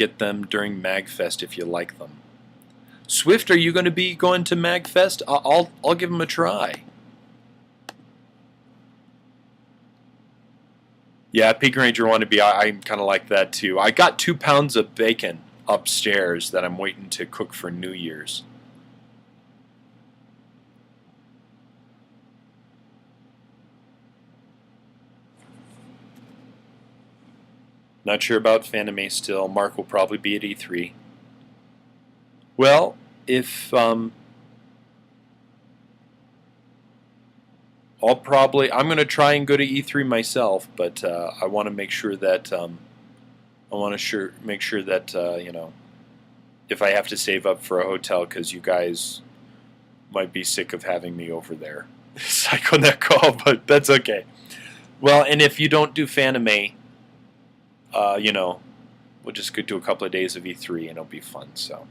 get them during MagFest if you like them. Swift, are you going to be going to MagFest? I'll give them a try. Yeah, Pink Ranger wannabe. I'm kind of like that too. I got 2 pounds of bacon upstairs that I'm waiting to cook for New Year's. Not sure about Fanime still. Mark will probably be at E3. Well, if I'm going to try and go to E3 myself, but I want to make sure that you know, if I have to save up for a hotel because you guys might be sick of having me over there. Psycho Neko, but that's okay. Well, and if you don't do Fanime, you know, we'll just go do a couple of days of E3 and it'll be fun. So,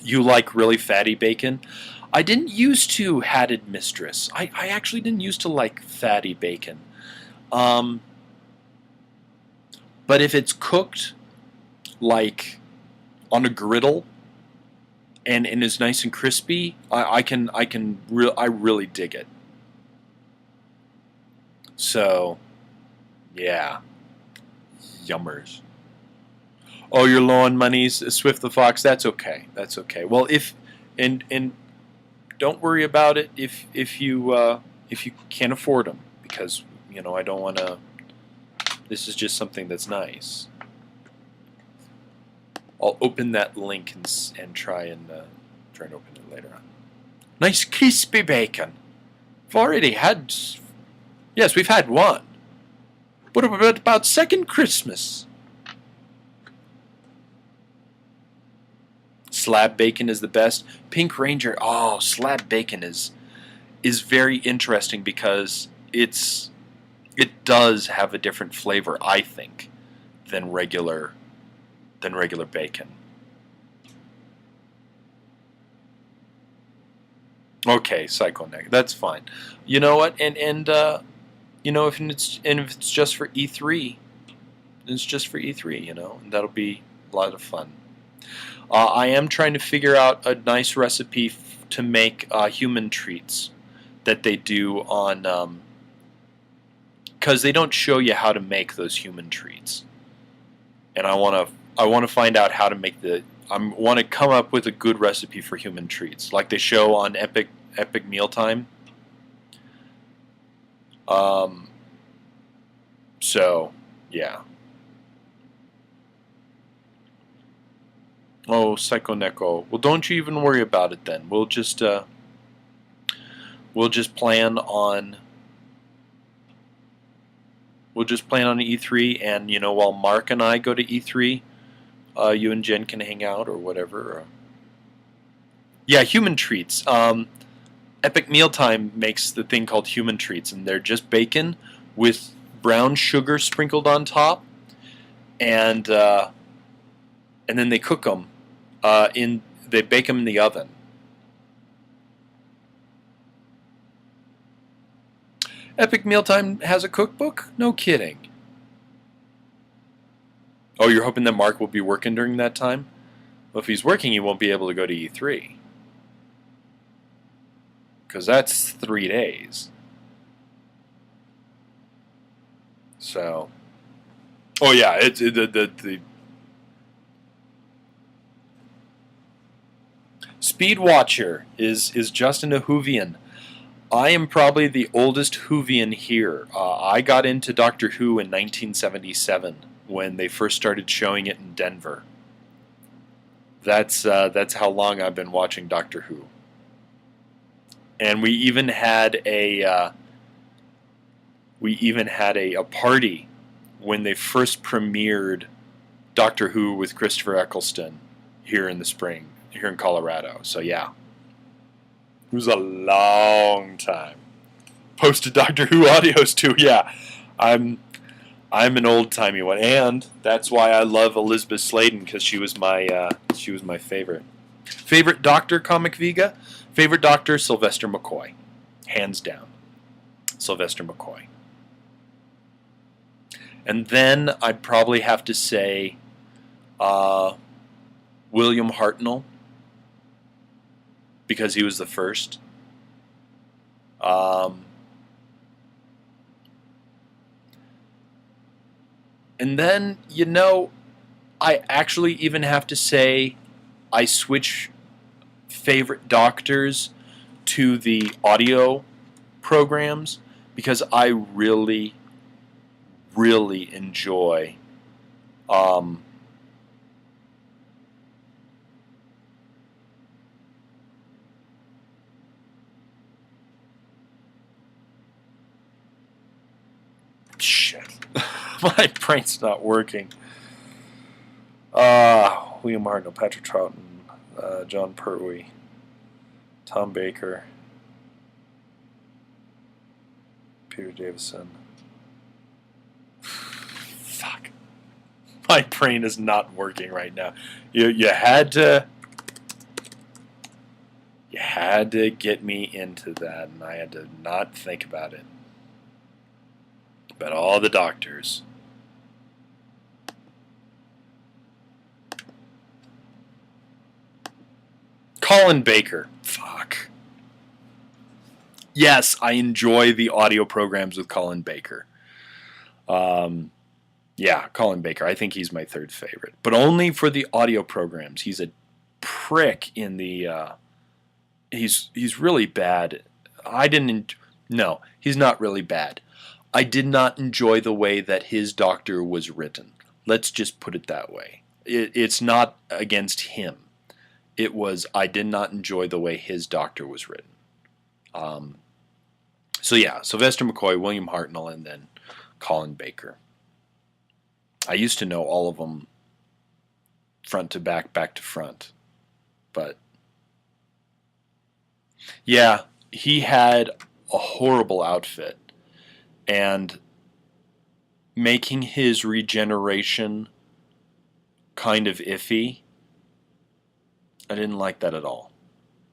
you like really fatty bacon? I didn't used to, Hatted Mistress. I actually didn't used to like fatty bacon. But if it's cooked like on a griddle and is nice and crispy, I really dig it. So, yeah, yummers. Oh, you're low on monies, Swift the Fox. That's okay. That's okay. Well, if and don't worry about it if you can't afford them, because you know I don't want to. This is just something that's nice. I'll open that link and try and open it later on. Nice crispy bacon. I've already had. Yes, we've had one. What about second Christmas? Slab bacon is the best. Pink Ranger. Oh, slab bacon is very interesting because it does have a different flavor, I think, than regular bacon. Okay, Psycho Neg. That's fine. You know what? And you know if it's just for E3, it's just for E3. You know, and that'll be a lot of fun. I am trying to figure out a nice recipe to make human treats that they do on, because they don't show you how to make those human treats, and I want to find out how to make I want to come up with a good recipe for human treats, like they show on Epic Mealtime. So yeah. Oh, Psycho Neko. Well, don't you even worry about it then. We'll just plan on E3, and you know, while Mark and I go to E3, you and Jen can hang out or whatever. Yeah, human treats. Epic Mealtime makes the thing called human treats, and they're just bacon with brown sugar sprinkled on top, and then they cook them. They bake them in the oven. Epic Mealtime has a cookbook? No kidding. Oh, you're hoping that Mark will be working during that time? Well, if he's working, he won't be able to go to E3. Because that's 3 days. So, oh yeah, the Speed Watcher is Justin a Whovian. I am probably the oldest Whovian here. I got into Doctor Who in 1977 when they first started showing it in Denver. That's how long I've been watching Doctor Who. And we even had a party when they first premiered Doctor Who with Christopher Eccleston here in the spring, here in Colorado. So yeah, it was a long time. Posted Doctor Who audios too. Yeah, I'm an old timey one, and that's why I love Elizabeth Sladen, because she was my favorite. Favorite Doctor, Comic Vega. Favorite Doctor, Sylvester McCoy, hands down. Sylvester McCoy. And then I'd probably have to say Uh, William Hartnell, because he was the first. Um, and then, I actually even have to say I switch favorite doctors to the audio programs because I really, really enjoy um, shit. My brain's not working. William Hartnell, Patrick Troughton, John Pertwee, Tom Baker, Peter Davison. Fuck. My brain is not working right now. You had to get me into that, and I had to not think about it. But all the doctors. Colin Baker. Fuck. Yes, I enjoy the audio programs with Colin Baker. Yeah, Colin Baker. I think he's my third favorite, but only for the audio programs. He's a prick in the. He's really bad. No, he's not really bad. I did not enjoy the way that his doctor was written. Let's just put it that way. It's not against him. It was I did not enjoy the way his doctor was written. So yeah, Sylvester McCoy, William Hartnell, and then Colin Baker. I used to know all of them front to back, back to front. But yeah, he had a horrible outfit. And making his regeneration kind of iffy, I didn't like that at all.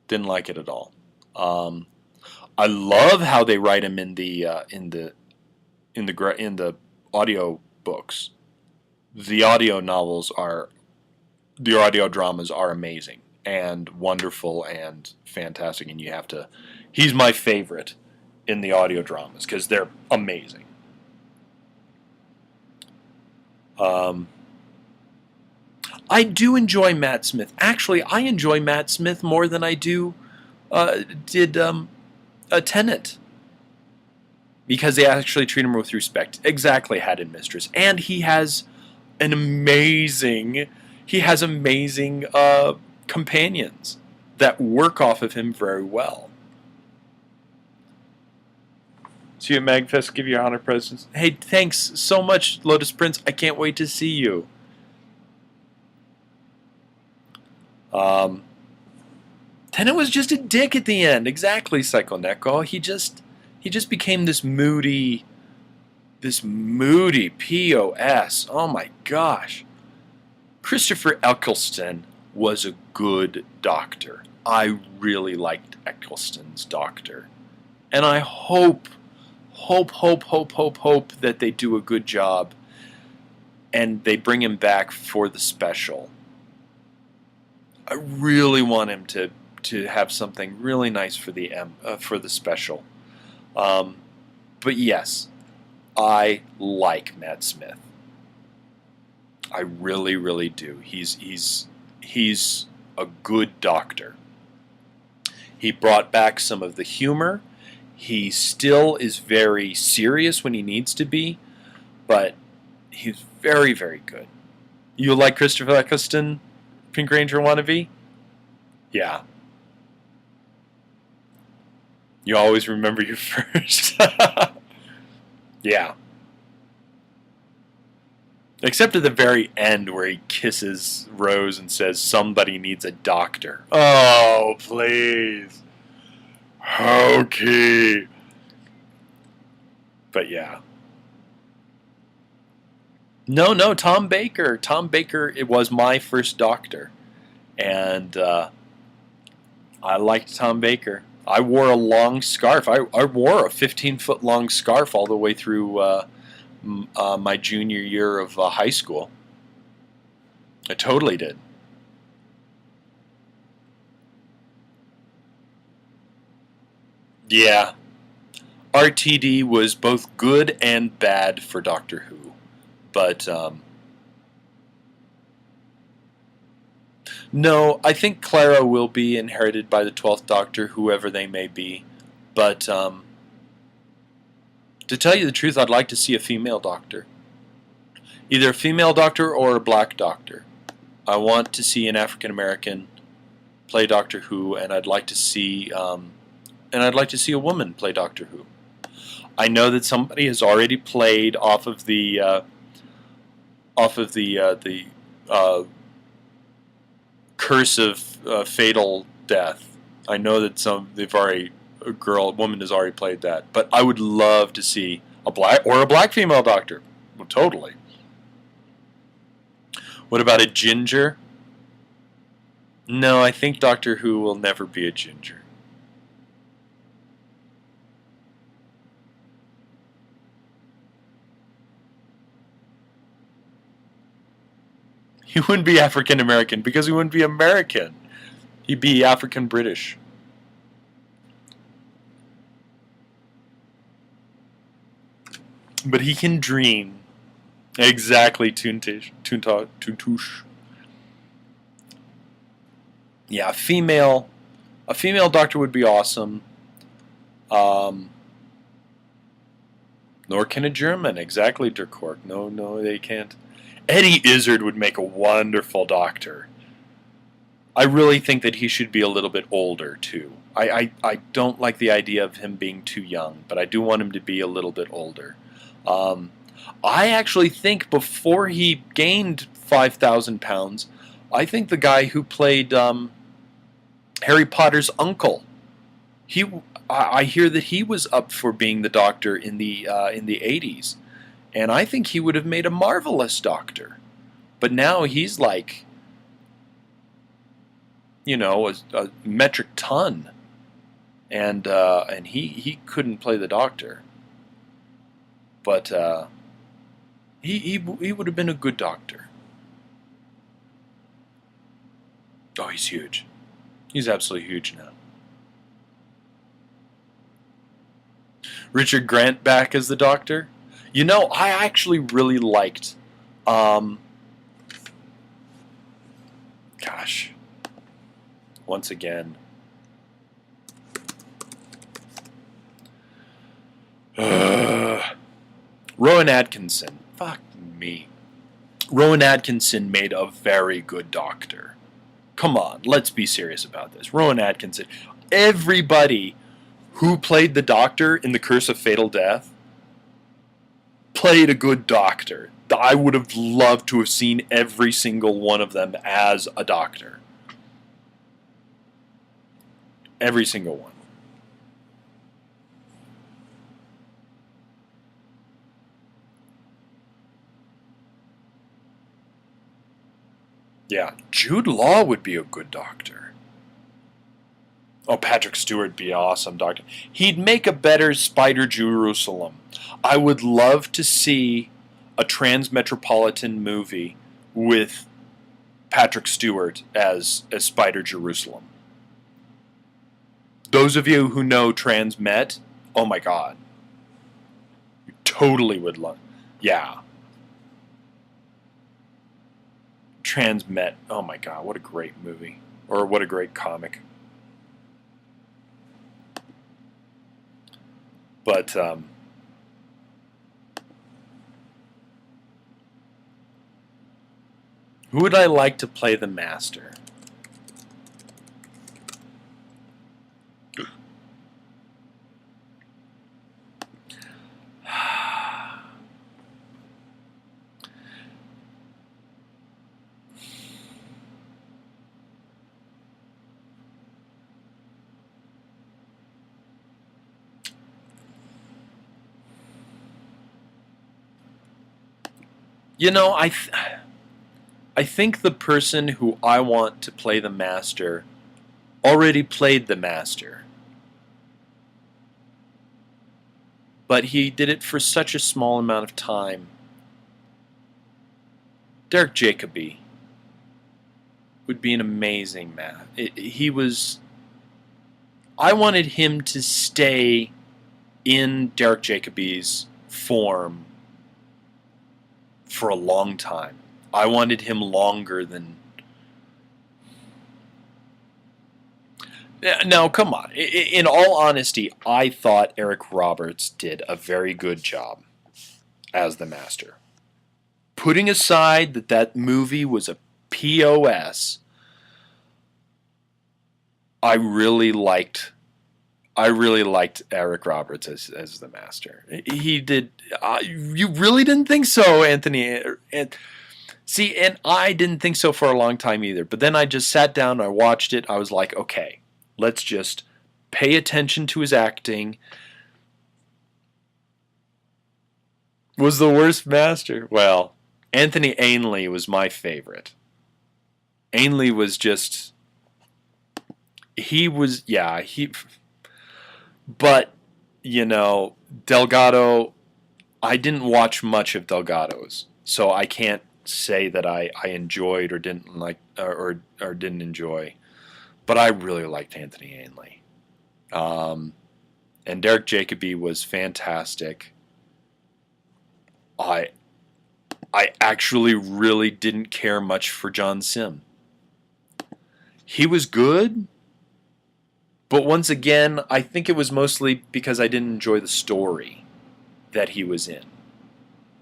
Didn't like it at all. I love how they write him in the audio books. The audio dramas are amazing and wonderful and fantastic, and he's my favorite in the audio dramas because they're amazing. I do enjoy Matt Smith. Actually, I enjoy Matt Smith more than I did Tenet, because they actually treat him with respect. Exactly, Haddon Mistress, and he has amazing companions that work off of him very well. See you at MagFest. Give you your honor presents. Hey, thanks so much, Lotus Prince. I can't wait to see you. Tenet was just a dick at the end. Exactly, Psycho Neko. He just became this moody POS. Oh my gosh. Christopher Eccleston was a good doctor. I really liked Eccleston's doctor. And I hope that they do a good job and they bring him back for the special. I really want him to have something really nice for the special. But yes, I like Matt Smith. I really, really do. He's a good doctor. He brought back some of the humor. He still is very serious when he needs to be, but he's very, very good. You like Christopher Eccleston, Pink Ranger wannabe? Yeah. You always remember you first. Yeah. Except at the very end where he kisses Rose and says, somebody needs a doctor. Oh, please. Okay. But yeah. No, Tom Baker. Tom Baker, it was my first doctor. And I liked Tom Baker. I wore a long scarf. I wore a 15-foot long scarf all the way through my junior year of high school. I totally did. Yeah. RTD was both good and bad for Doctor Who. But, no, I think Clara will be inherited by the 12th Doctor, whoever they may be. But, to tell you the truth, I'd like to see a female Doctor. Either a female Doctor or a black Doctor. I want to see an African American play Doctor Who, and I'd like to see a woman play Doctor Who. I know that somebody has already played off of the curse of fatal death. I know that a woman has already played that, but I would love to see a black female Doctor. Well, totally. What about a ginger? No, I think Doctor Who will never be a ginger. He wouldn't be African American because he wouldn't be American. He'd be African British. But he can dream. Exactly, Toontish. Yeah, a female Doctor would be awesome. Um, Nor can a German. Exactly, Dirk. No, they can't. Eddie Izzard would make a wonderful Doctor. I really think that he should be a little bit older, too. I don't like the idea of him being too young, but I do want him to be a little bit older. I actually think before he gained 5,000 pounds, I think the guy who played Harry Potter's uncle, I hear that he was up for being the Doctor in the 80s, and I think he would have made a marvelous Doctor. But now he's like, a metric ton, and he couldn't play the Doctor. But he would have been a good Doctor. Oh, he's huge. He's absolutely huge now. Richard Grant back as the Doctor. I actually really liked. Gosh. Once again. Rowan Atkinson. Fuck me. Rowan Atkinson made a very good Doctor. Come on, let's be serious about this. Rowan Atkinson. Everybody who played the Doctor in The Curse of Fatal Death played a good Doctor. I would have loved to have seen every single one of them as a Doctor. Every single one. Yeah, Jude Law would be a good Doctor. Oh, Patrick Stewart would be an awesome Doctor. He'd make a better Spider Jerusalem. I would love to see a Transmetropolitan movie with Patrick Stewart as Spider Jerusalem. Those of you who know Transmet, oh my God. You totally would love. Yeah. Transmet. Oh my God, what a great movie. Or what a great comic. But, who would I like to play the Master? I think the person who I want to play the Master already played the Master. But he did it for such a small amount of time. Derek Jacobi. would be an amazing man. He was. I wanted him to stay in Derek Jacobi's form for a long time. I wanted him longer than. Now, come on. In all honesty, I thought Eric Roberts did a very good job as the Master. Putting aside that movie was a POS, I really liked Eric Roberts as the Master. He did. You really didn't think so, Anthony? And I didn't think so for a long time either. But then I just sat down, I watched it, I was like, okay, let's just pay attention to his acting. Was the worst Master? Well, Anthony Ainley was my favorite. Ainley was just... But, Delgado, I didn't watch much of Delgado's, so I can't say that I enjoyed or didn't like or didn't enjoy. But I really liked Anthony Ainley. And Derek Jacobi was fantastic. I actually really didn't care much for John Sim. He was good, but once again, I think it was mostly because I didn't enjoy the story that he was in.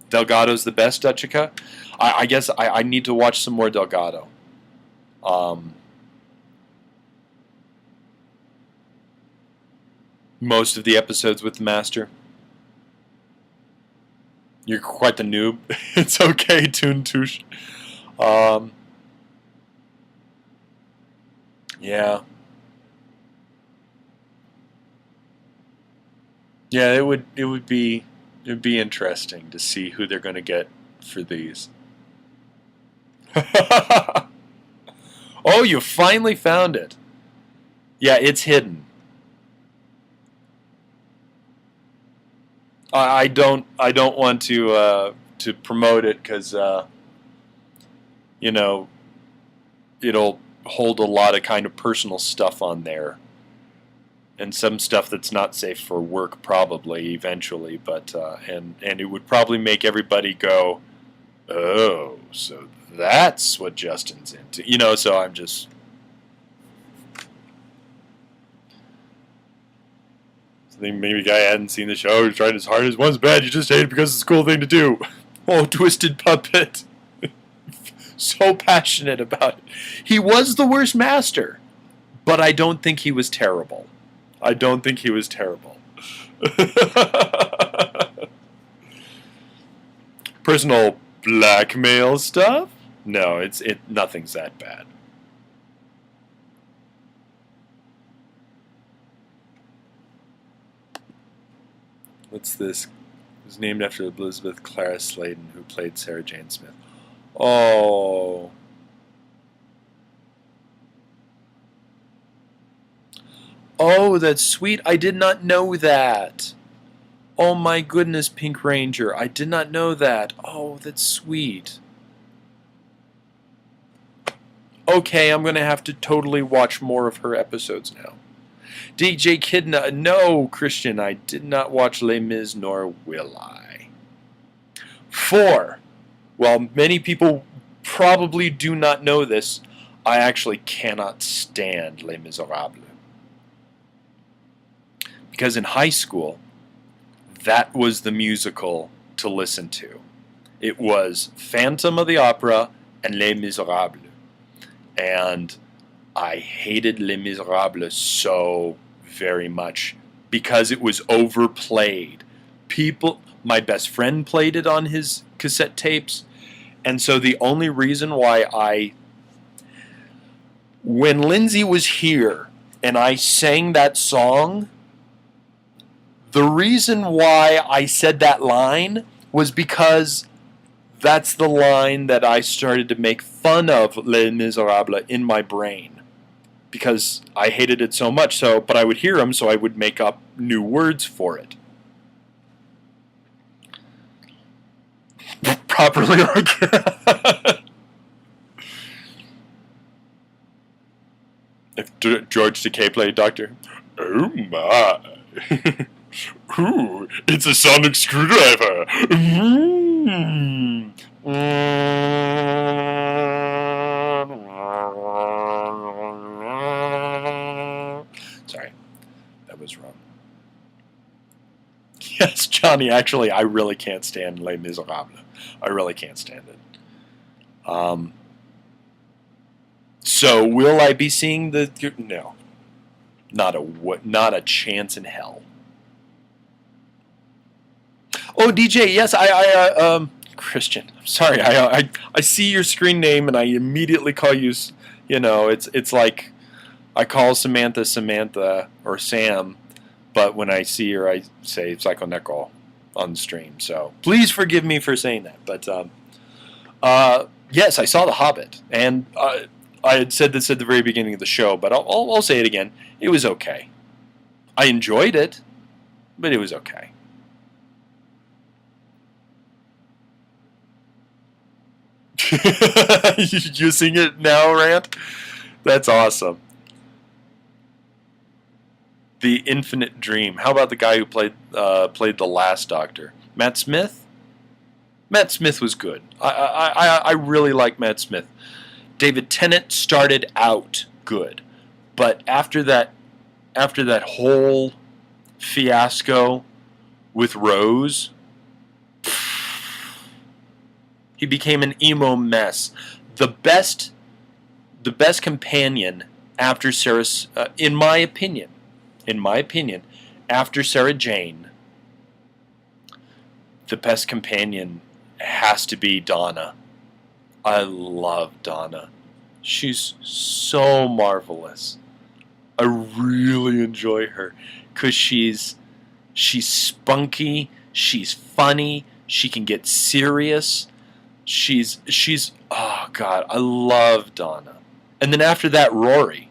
Delgado's the best, Dutchica? I guess I need to watch some more Delgado. Most of the episodes with the Master. You're quite the noob. It's okay, Toon Touche. Yeah. Yeah, it would be interesting to see who they're going to get for these. Oh, you finally found it. Yeah, it's hidden. I don't want to promote it because it'll hold a lot of kind of personal stuff on there, and some stuff that's not safe for work probably eventually, but and it would probably make everybody go, oh, so that's what Justin's into, so I'm just. I think maybe a guy hadn't seen the show, he's trying his hardest. One's bad, you just hate it because it's a cool thing to do. Oh, Twisted Puppet. So passionate about it. He was the worst Master, but I don't think he was terrible. Personal blackmail stuff? No, nothing's that bad. What's this? It was named after Elizabeth Clara Sladen, who played Sarah Jane Smith. Oh. Oh, that's sweet. I did not know that. Oh my goodness, Pink Ranger. I did not know that. Oh, that's sweet. Okay, I'm going to have to totally watch more of her episodes now. DJ Kidna, no, Christian, I did not watch Les Mis, nor will I. 4. Well, many people probably do not know this. I actually cannot stand Les Miserables. Because in high school, that was the musical to listen to. It was Phantom of the Opera and Les Miserables. And I hated Les Miserables so very much because it was overplayed. My best friend played it on his cassette tapes, and so the only reason why when Lindsay was here and I sang that song, the reason why I said that line was because that's the line that I started to make fun of Les Miserables in my brain. Because I hated it so much, but I would hear them, so I would make up new words for it. Properly like if George Takei played Doctor. Oh my! Ooh, it's a sonic screwdriver. Mm. Sorry, that was wrong. Yes, Johnny. Actually, I really can't stand Les Miserables. I really can't stand it. So will I be seeing the? No, not a chance in hell. Oh, DJ, yes, Christian. I'm sorry. I see your screen name and I immediately call you. You know, it's like I call Samantha Samantha or Sam, but when I see her, I say Psycho on the stream. So please forgive me for saying that. But yes, I saw The Hobbit, and I had said this at the very beginning of the show, but I'll say it again. It was okay. I enjoyed it, but it was okay. You sing it now, Rant? That's awesome. The Infinite Dream. How about the guy who played the last Doctor? Matt Smith? Matt Smith was good. I really like Matt Smith. David Tennant started out good, but after that whole fiasco with Rose, he became an emo mess. The best companion after Sarah, in my opinion, after Sarah Jane, the best companion has to be Donna. I love Donna. She's so marvelous. I really enjoy her because she's spunky, she's funny, she can get serious. She's oh God, I love Donna. And then after that, Rory.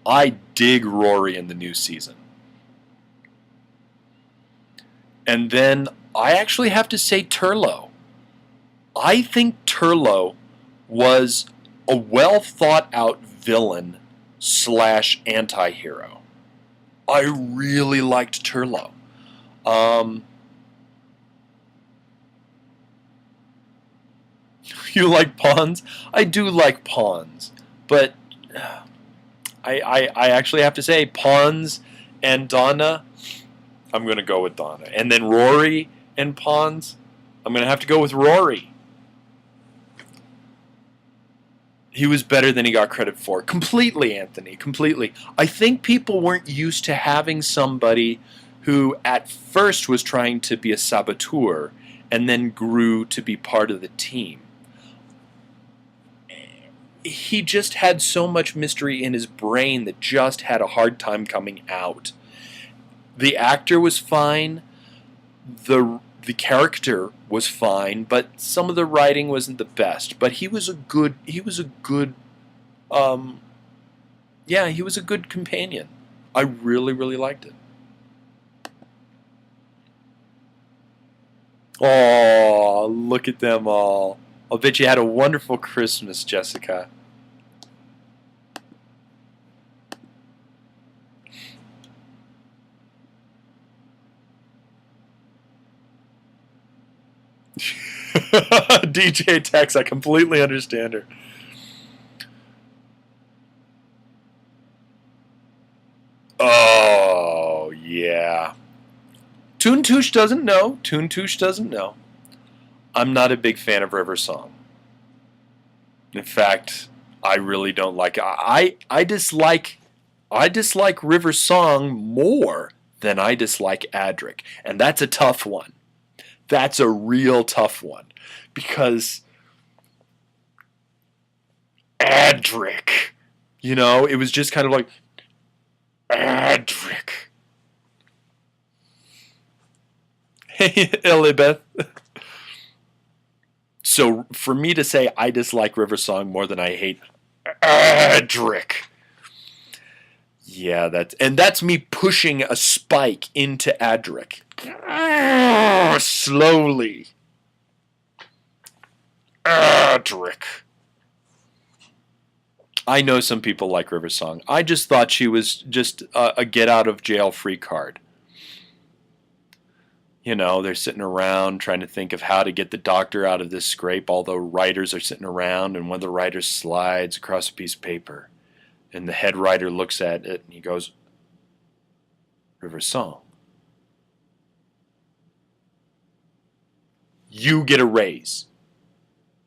I dig Rory in the new season. And then I actually have to say Turlough. I think Turlough was a well thought out villain / anti-hero. I really liked Turlough. You like Pawns? I do like Pawns, but I actually have to say Pawns and Donna, I'm going to go with Donna. And then Rory and Pawns, I'm going to have to go with Rory. He was better than he got credit for. Completely, Anthony, completely. I think people weren't used to having somebody who at first was trying to be a saboteur and then grew to be part of the team. He just had so much mystery in his brain that just had a hard time coming out. The actor was fine. The character was fine, but some of the writing wasn't the best. But he was a good companion. I really, really liked it. Oh, look at them all. I'll bet you had a wonderful Christmas, Jessica. DJ Tex, I completely understand her. Oh, yeah. Toon-Touche doesn't know. Toon-Touche doesn't know. I'm not a big fan of River Song. In fact, I really don't like it. I dislike River Song more than I dislike Adric. And that's a tough one. That's a real tough one. Because Adric, it was just kind of like Adric. Hey, Elizabeth. So for me to say I dislike River Song more than I hate Adric, yeah, that's me pushing a spike into Adric. Slowly. Adric. I know some people like River Song. I just thought she was just a get out of jail free card. You know, they're sitting around trying to think of how to get the doctor out of this scrape. All the writers are sitting around, and one of the writers slides across a piece of paper. And the head writer looks at it, and he goes, River Song, you get a raise.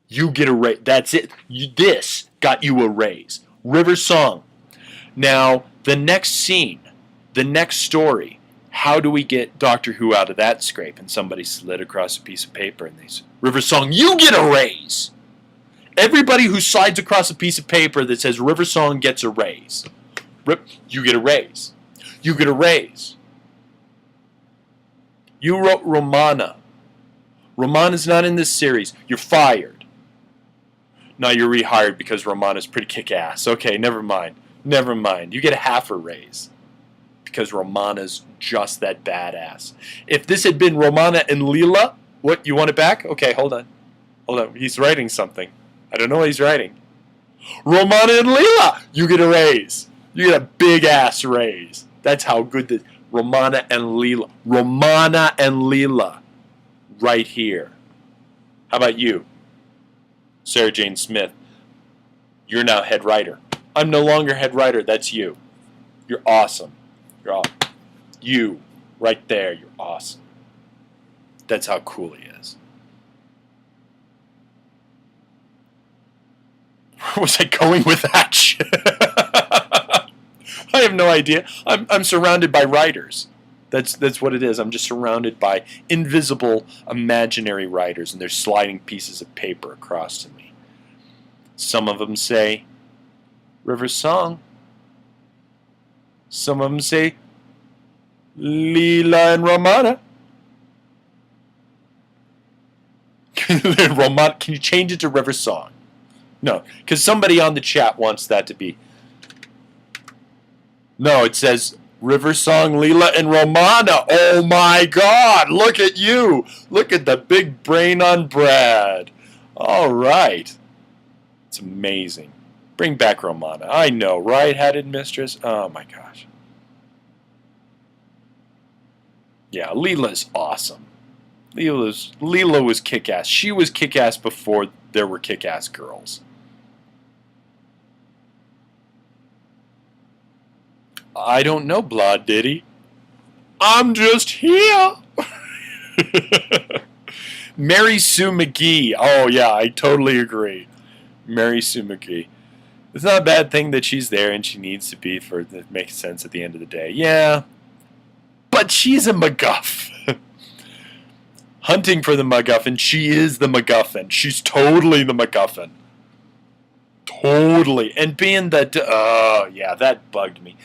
You get a raise. That's it. This got you a raise. River Song. Now, the next scene, the next story, how do we get Doctor Who out of that scrape? And somebody slid across a piece of paper and they said, River Song, you get a raise. Everybody who slides across a piece of paper that says River Song gets a raise. You get a raise. You get a raise. You wrote Romana. Romana's not in this series. You're fired. No, you're rehired because Romana's pretty kick-ass. Okay, never mind. Never mind. You get a half a raise because Romana's just that badass. If this had been Romana and Leela, what, you want it back? Okay, hold on. Hold on. He's writing something. I don't know what he's writing. Romana and Leela, you get a raise. You get a big-ass raise. That's how good this... Romana and Leela. Romana and Leela. Right here. How about you? Sarah Jane Smith. You're now head writer. I'm no longer head writer. That's you. You're awesome. You're awesome. You. Right there. You're awesome. That's how cool he is. Where was I going with that shit? I have no idea. I'm surrounded by writers. That's what it is. I'm just surrounded by invisible, imaginary writers, and they're sliding pieces of paper across to me. Some of them say, River Song. Some of them say, Leela and Romana. Romana. Can you change it to River Song? No, because somebody on the chat wants that to be. No, it says River Song, Leela, and Romana. Oh my God, look at you. Look at the big brain on Brad. All right. It's amazing. Bring back Romana. I know, right, Hatted Mistress? Oh my gosh. Yeah, Leela's awesome. Leela was kick-ass. She was kick-ass before there were kick-ass girls. I don't know, Blood Diddy. I'm just here. Mary Sue McGee. Oh, yeah, I totally agree. Mary Sue McGee. It's not a bad thing that she's there and she needs to be for it to make sense at the end of the day. Yeah, but she's a MacGuff. Hunting for the MacGuffin. She is the MacGuffin. She's totally the MacGuffin. Totally. And being that... yeah, that bugged me.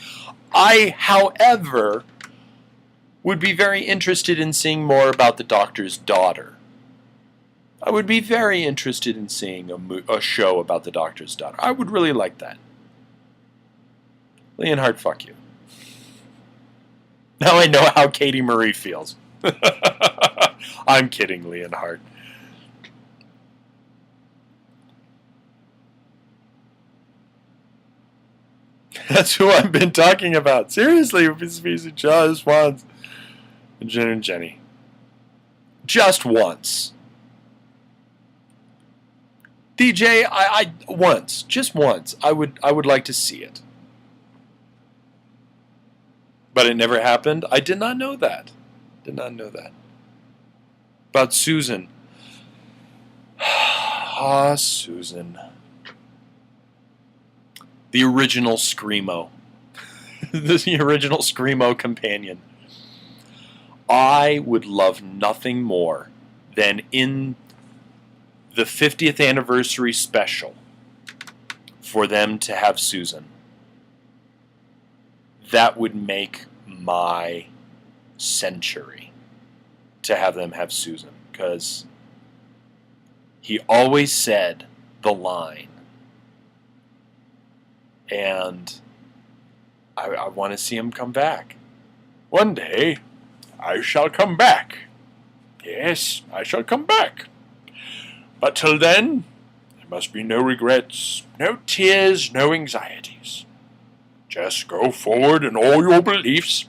I, however, would be very interested in seeing more about the Doctor's daughter. I would be very interested in seeing a show about the Doctor's daughter. I would really like that. Leonhardt, fuck you. Now I know how Katie Marie feels. I'm kidding, Leonhardt. That's who I've been talking about. Seriously, just once. Jen and Jenny. Just once. DJ, I once, just once, I would like to see it. But it never happened. I did not know that. Did not know that. About Susan. Ah, Susan. The original Screamo. The original Screamo companion. I would love nothing more than in the 50th anniversary special for them to have Susan. That would make my century to have them have Susan, because he always said the line, and I want to see him come back. One day, I shall come back. Yes, I shall come back. But till then, There must be no regrets, no tears, no anxieties. Just go forward in all your beliefs